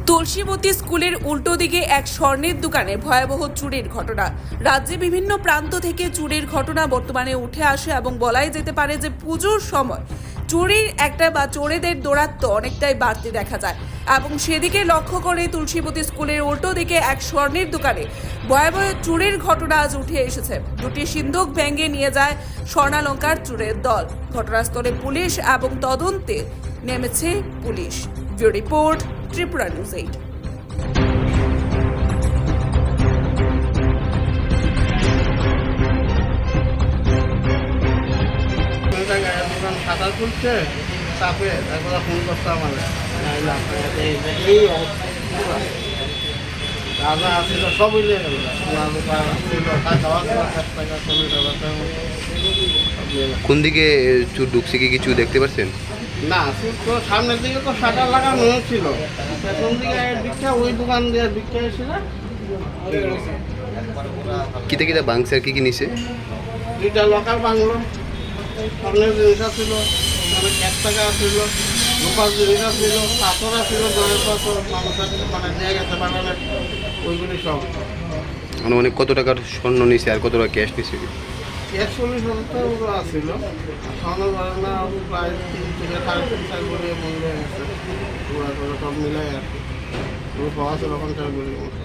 তুলসীবতী স্কুলের উল্টো দিকে এক স্বর্ণের দোকানে ভয়াবহ চুরির ঘটনা। রাজ্যে বিভিন্ন প্রান্ত থেকে চুরির ঘটনা বর্তমানে উঠে আসে এবং বলাই যেতে পারে যে পুজোর সময় চুরির একটা বা চোরেদের দৌরাত্ম্য অনেকটাই বাড়তি দেখা যায় এবং সেদিকে লক্ষ্য করে তুলসীবতী স্কুলের উল্টো দিকে এক স্বর্ণের দোকানে ভয়াবহ চুরির ঘটনা আজ উঠে এসেছে। দুটি সিন্ধুক ভেঙে নিয়ে যায় স্বর্ণালঙ্কার চোরের দল। ঘটনাস্থলে পুলিশ এবং তদন্তে নেমেছে police. Bureau report, Tripura News 8। দোকান খাতা খুলছে চাপে একবার ফোন করতে আমার রাজা আসছিল সব উইলে গেল। কোন দিকে চুর ঢুকছে কি কিছু দেখতে পাচ্ছেন? না, তো সামনের দিকে তো শাটার লাগানো হয়েছিল, পেছন দিকে ভিক্ষা ওই দোকান দিয়ে ভিক্ষা এসেছিল। কিতে কিতে বাংসার কি নিছে? দুইটা লকার বাংলো, স্বর্ণের জিনিস ছিল, মানে 1 টাকা ছিল, রূপার জিনিস ছিল, পাথর ছিল, জলের পাথর মানুষের মানে দিয়ে গেছে বানালে ওইগুলি সব। অনেক কত টাকার স্বর্ণ নিছে আর কত টাকা ক্যাশ নিছে? 41,000 আসছিল, স্বর্ণ গয়না প্রায় 3 থেকে 3.5 করে মূল্য গেছে। সব মিলাই আর কি রূপা আছে তখন 4 করে মতো।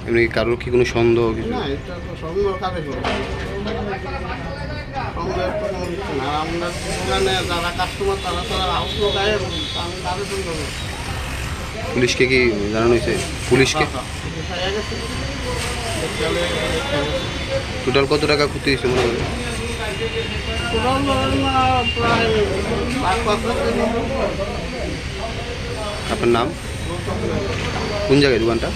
এমনি কারোর কি কোনো সন্দেহ কিছু? না, এটা তো সন্দেহ কারে করবে, সন্দেহ তো কোনো কিছু না। আমরা দোকানে যারা কাস্টমার তারা আউটলো গায়ে আমি তাদের সন্দেহ করি। পুলিশকে কি জানানো হয়েছে? পুলিশকে টোটাল কত টাকা ক্ষতি হয়েছে মনে করেন? প্রায় 5 লাখ। আপনার নাম? কোন জায়গায় দোকানটা?